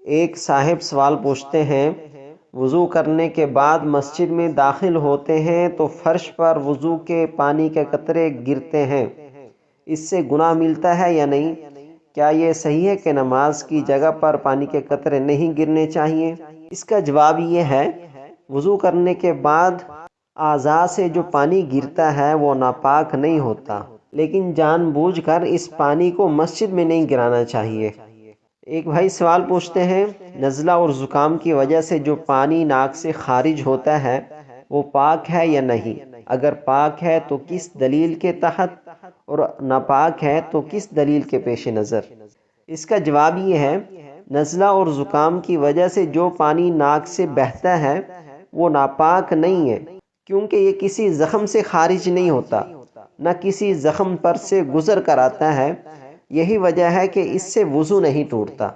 ایک صاحب سوال پوچھتے ہیں، وضو کرنے کے بعد مسجد میں داخل ہوتے ہیں تو فرش پر وضو کے پانی کے قطرے گرتے ہیں، اس سے گناہ ملتا ہے یا نہیں؟ کیا یہ صحیح ہے کہ نماز کی جگہ پر پانی کے قطرے نہیں گرنے چاہیے؟ اس کا جواب یہ ہے، وضو کرنے کے بعد اعضاء سے جو پانی گرتا ہے وہ ناپاک نہیں ہوتا، لیکن جان بوجھ کر اس پانی کو مسجد میں نہیں گرانا چاہیے۔ ایک بھائی سوال پوچھتے ہیں، نزلہ اور زکام کی وجہ سے جو پانی ناک سے خارج ہوتا ہے وہ پاک ہے یا نہیں؟ اگر پاک ہے تو کس دلیل کے تحت، اور ناپاک ہے تو کس دلیل کے پیش نظر؟ اس کا جواب یہ ہے، نزلہ اور زکام کی وجہ سے جو پانی ناک سے بہتا ہے وہ ناپاک نہیں ہے، کیونکہ یہ کسی زخم سے خارج نہیں ہوتا، نہ کسی زخم پر سے گزر کر آتا ہے، یہی وجہ ہے کہ اس سے وضو نہیں ٹوٹتا۔